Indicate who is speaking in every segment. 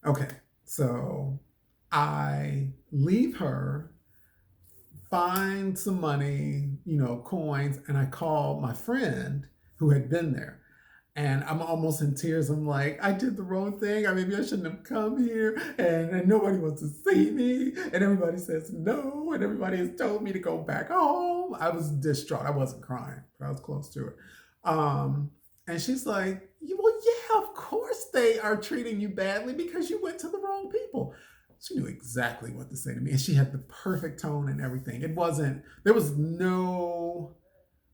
Speaker 1: Okay, so I leave her, find some money, coins, and I call my friend who had been there. And I'm almost in tears. I'm like, I did the wrong thing. Maybe I shouldn't have come here. And nobody wants to see me. And everybody says no. And everybody has told me to go back home. I was distraught. I wasn't crying, but I was close to it. Um, and she's like, well, yeah, of course they are treating you badly because you went to the wrong people. She knew exactly what to say to me. And she had the perfect tone and everything. There was no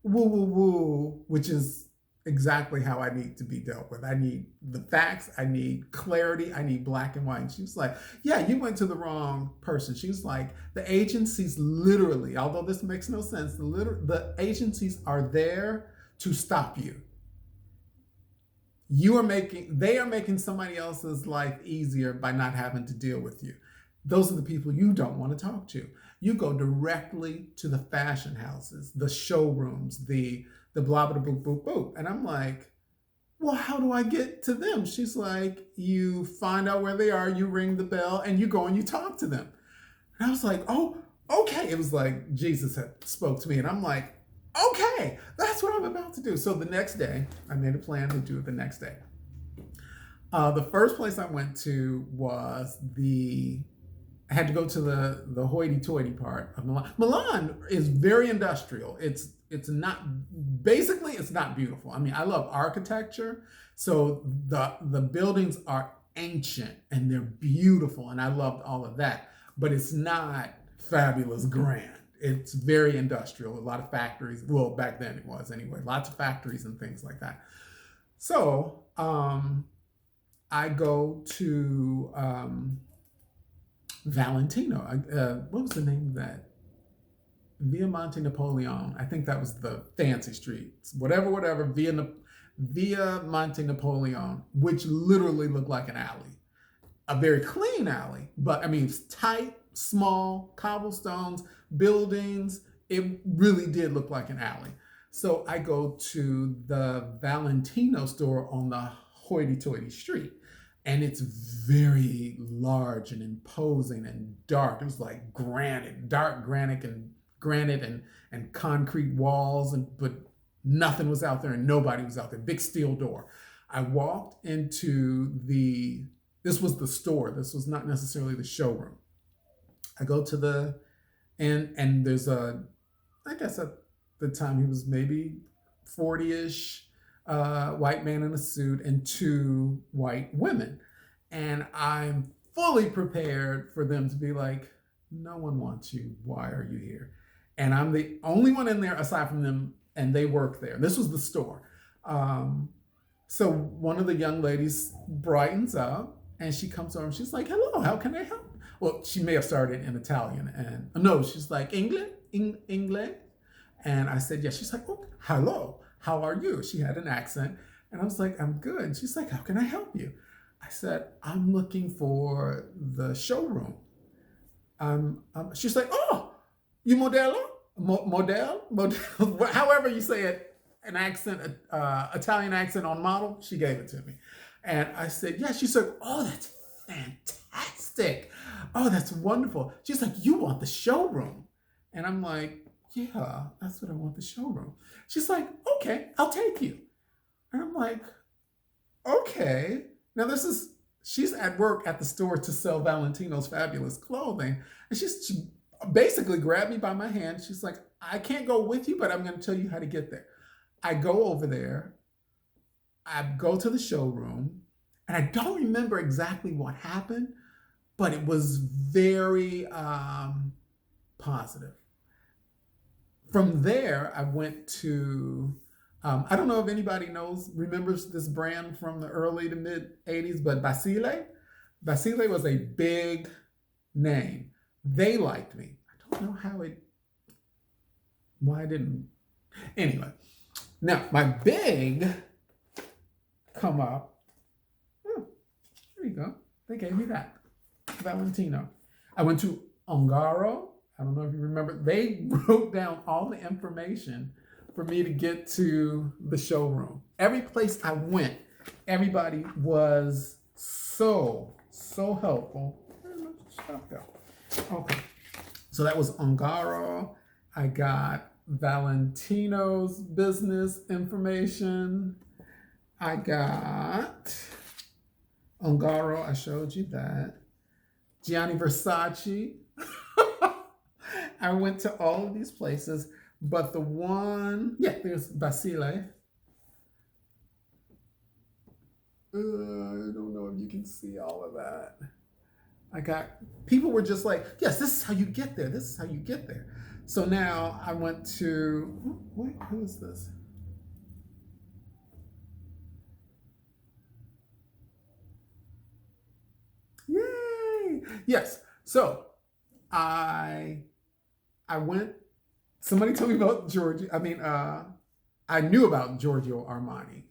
Speaker 1: woo woo woo, which is exactly how I need to be dealt with. I need the facts, I need clarity, I need black and white. And she was like, yeah, you went to the wrong person. She was like, the agencies literally, although this makes no sense, the agencies are there to stop you. They are making somebody else's life easier by not having to deal with you. Those are the people you don't want to talk to. You go directly to the fashion houses, the showrooms, the blah blah blah blah blah. And I'm like, well, how do I get to them? She's like, you find out where they are, you ring the bell, and you go and you talk to them. And I was like, oh, okay. It was like Jesus had spoke to me, and I'm like, okay, that's what I'm about to do. So the next day, I made a plan to do it the next day. The first place I went to was I had to go to the hoity-toity part of Milan. Milan is very industrial. It's not basically it's not beautiful. I love architecture, so the buildings are ancient and they're beautiful, and I loved all of that. But it's not fabulous grand. It's very industrial. A lot of factories. Well, back then it was anyway. Lots of factories and things like that. So I go to Valentino. What was the name of that? Via Monte Napoleon. I think that was the fancy street. Whatever. Via Monte Napoleon, which literally looked like an alley. A very clean alley, but it's tight, small, cobblestones, buildings. It really did look like an alley. So I go to the Valentino store on the hoity toity street. And it's very large and imposing and dark. It was like granite, dark granite and concrete walls, but nothing was out there and nobody was out there. Big steel door. I walked into this was the store. This was not necessarily the showroom. I go to and there's I guess at the time he was maybe 40-ish, white man in a suit and two white women. And I'm fully prepared for them to be like, no one wants you. Why are you here? And I'm the only one in there aside from them, and they work there. This was the store. Um, so one of the young ladies brightens up and she comes over and she's like, hello, how can I help? Well, she may have started in Italian, and no, she's like, English. And I said, yes. She's like, oh, hello, how are you? She had an accent. And I was like, I'm good. And she's like, how can I help you? I said, I'm looking for the showroom. She's like, oh, you modelo? Model? However you say it, an accent, Italian accent on model. She gave it to me. And I said, yeah. She said, oh, that's fantastic. Oh, that's wonderful. She's like, you want the showroom? And I'm like, yeah, that's what I want, the showroom. She's like, okay, I'll take you. And I'm like, okay. Now she's at work at the store to sell Valentino's fabulous clothing. And she basically grabbed me by my hand. She's like, I can't go with you, but I'm going to tell you how to get there. I go over there. I go to the showroom. And I don't remember exactly what happened, but it was very positive. From there, I went to, I don't know if anybody remembers this brand from the early to mid 80s, but Basile. Basile was a big name. They liked me. I don't know why I didn't. Anyway, now my big come up. Oh, there you go. They gave me that. Valentino. I went to Ongaro. I don't know if you remember. They wrote down all the information for me to get to the showroom. Every place I went, everybody was so, So helpful. Where did my stuff go? Okay. So that was Ungaro. I got Valentino's business information. I got Ungaro. I showed you that. Gianni Versace. I went to all of these places, but the one, yeah, there's Basile. I don't know if you can see all of that. I got people were just like, yes, this is how you get there. This is how you get there. So now I went to wait, who is this? Yay! Yes. So I I went. Somebody told me about Giorgio. I knew about Giorgio Armani.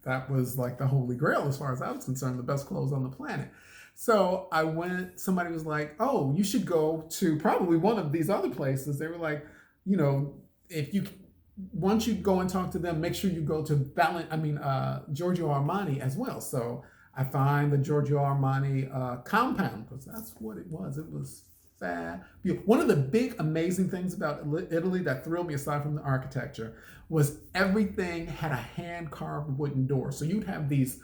Speaker 1: That was like the holy grail as far as I was concerned, the best clothes on the planet. So I went, somebody was like, oh, you should go to probably one of these other places. They were like, you know, if you, once you go and talk to them, make sure you go to Giorgio Armani as well. So I find the Giorgio Armani compound, because that's what it was. It was fabulous. One of the big amazing things about Italy that thrilled me, aside from the architecture, was everything had a hand carved wooden door. So you'd have these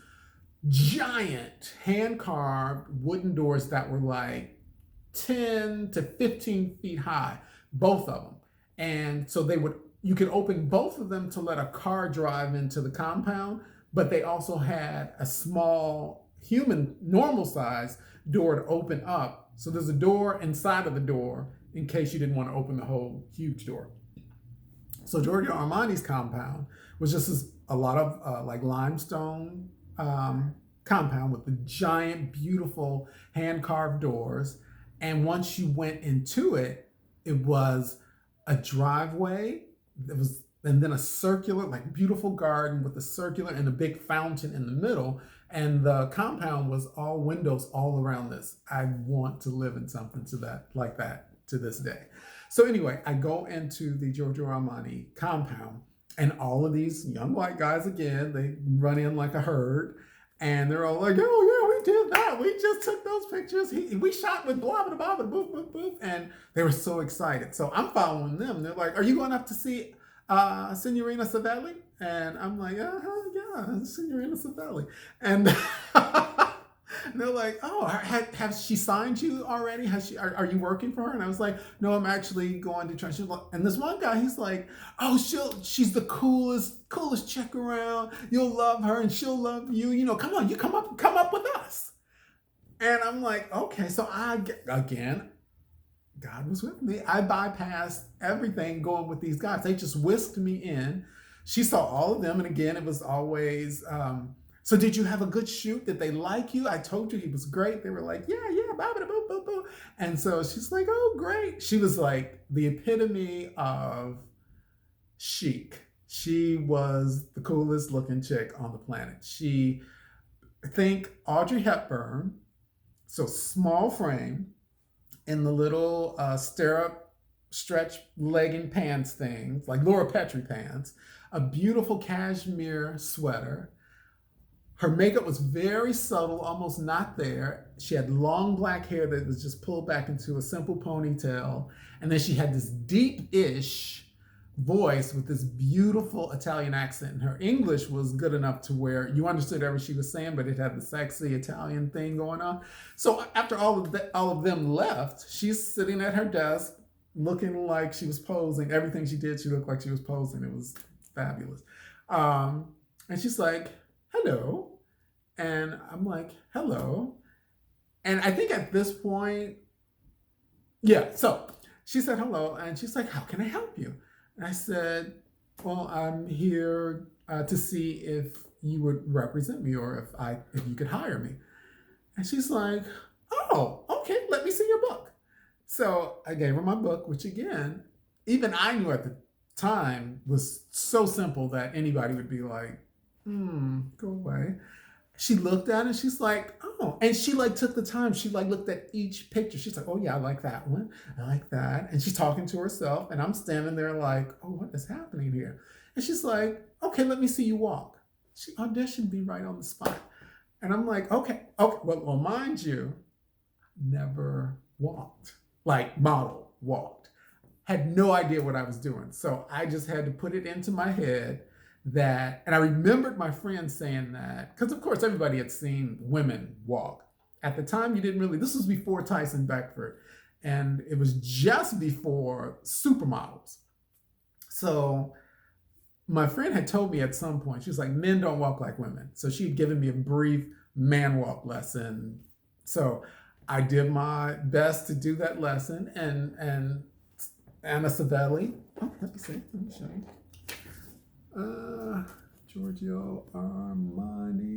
Speaker 1: giant hand carved wooden doors that were like 10 to 15 feet high, both of them. And so you could open both of them to let a car drive into the compound, but they also had a small human, normal size door to open up. So there's a door inside of the door in case you didn't want to open the whole huge door. So Giorgio Armani's compound was just a lot of like limestone compound with the giant, beautiful hand carved doors. And once you went into it, it was a driveway. And then a circular, like beautiful garden with a circular and a big fountain in the middle. And the compound was all windows all around this. I want to live in something like that to this day. So anyway, I go into the Giorgio Armani compound, and all of these young white guys, again, they run in like a herd, and they're all like, oh yeah, we did that. We just took those pictures. We shot with blah, blah, blah, blah, boop, boop, boop. And they were so excited. So I'm following them. They're like, are you going up to see Signorina Savelli? And I'm like, yeah, Signorina Savelli. And and they're like, oh, has she signed you already? Are you working for her? And I was like, no, I'm actually going to try. And this one guy, he's like, oh, she's the coolest chick around. You'll love her and she'll love you. You know, come on, you come up with us. And I'm like, okay. So again, God was with me. I bypassed everything going with these guys. They just whisked me in. She saw all of them. And again, it was always, so did you have a good shoot? Did they like you? I told you he was great. They were like, yeah, blah, blah, blah, blah, blah. And so she's like, oh, great. She was like the epitome of chic. She was the coolest looking chick on the planet. Think Audrey Hepburn, so small frame, in the little stirrup stretch legging pants things, like Laura Petrie pants, a beautiful cashmere sweater. Her makeup was very subtle, almost not there. She had long black hair that was just pulled back into a simple ponytail. And then she had this deep-ish voice with this beautiful Italian accent. And her English was good enough to where you understood everything she was saying, but it had the sexy Italian thing going on. So after all of them left, she's sitting at her desk looking like she was posing. Everything she did, she looked like she was posing. It was fabulous. And she's like, hello. And I'm like, hello. And I think at this point, yeah, so she said hello, and she's like, how can I help you? And I said, well, I'm here to see if you would represent me, or if you could hire me. And she's like, oh, okay, let me see your book. So I gave her my book, which again, even I knew at the time was so simple that anybody would be like, go away. She looked at it and she's like, oh. And she like took the time. She like looked at each picture. She's like, oh yeah, I like that one. I like that. And she's talking to herself. And I'm standing there like, oh, what is happening here? And she's like, okay, let me see you walk. She auditioned me right on the spot. And I'm like, okay, okay. Well, mind you, never walked, like model walked. Had no idea what I was doing. So I just had to put it into my head that, and I remembered my friend saying that, because of course everybody had seen women walk. At the time, you didn't really, this was before Tyson Beckford, and it was just before supermodels. So my friend had told me at some point, she was like, men don't walk like women. So she had given me a brief man walk lesson. So I did my best to do that lesson, and Anna Savelli. Oh, let me see. Let me show you. Giorgio Armani.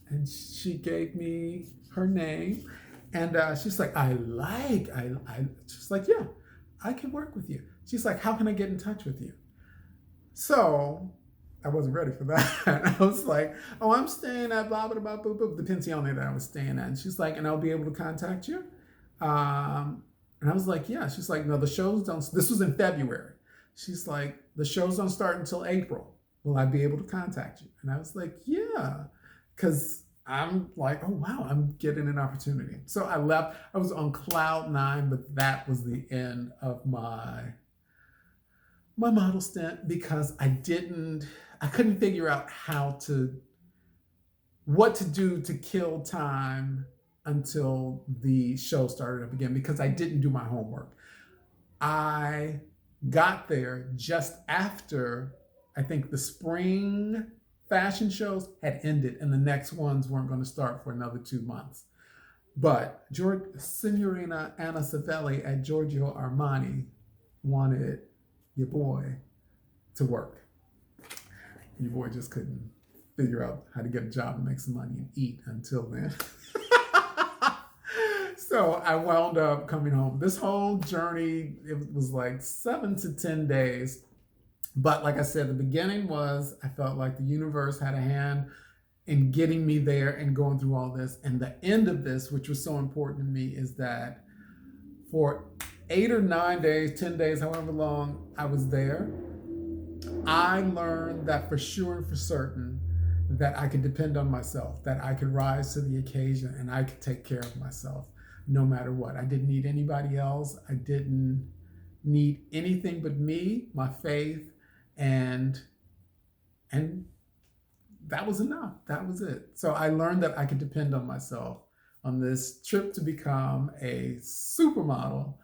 Speaker 1: And she gave me her name. And she's like, she's like, yeah, I can work with you. She's like, how can I get in touch with you? So I wasn't ready for that. I was like, oh, I'm staying at blah, blah, blah, blah, blah, the pensione that I was staying at. And she's like, and I'll be able to contact you? And I was like, yeah. She's like, no, the shows don't, this was in February. She's like, the shows don't start until April. Will I be able to contact you? And I was like, yeah. Because I'm like, oh, wow, I'm getting an opportunity. So I left. I was on cloud nine, but that was the end of my model stint because I couldn't figure out what to do to kill time until the show started up again because I didn't do my homework. I got there just after, I think, the spring fashion shows had ended and the next ones weren't going to start for another 2 months. But Signorina Anna Savelli at Giorgio Armani wanted your boy to work. Your boy just couldn't figure out how to get a job and make some money and eat until then. So I wound up coming home. This whole journey, it was like 7 to 10 days. But like I said, the beginning was, I felt like the universe had a hand in getting me there and going through all this. And the end of this, which was so important to me, is that for 8 or 9 days, 10 days, however long I was there, I learned that for sure and for certain that I could depend on myself, that I could rise to the occasion and I could take care of myself no matter what. I didn't need anybody else. I didn't need anything but me, my faith, and that was enough. That was it. So I learned that I could depend on myself on this trip to become a supermodel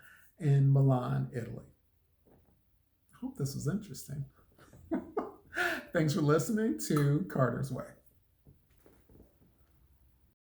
Speaker 1: in Milan, Italy. I hope this was interesting. Thanks for listening to Carter's Way.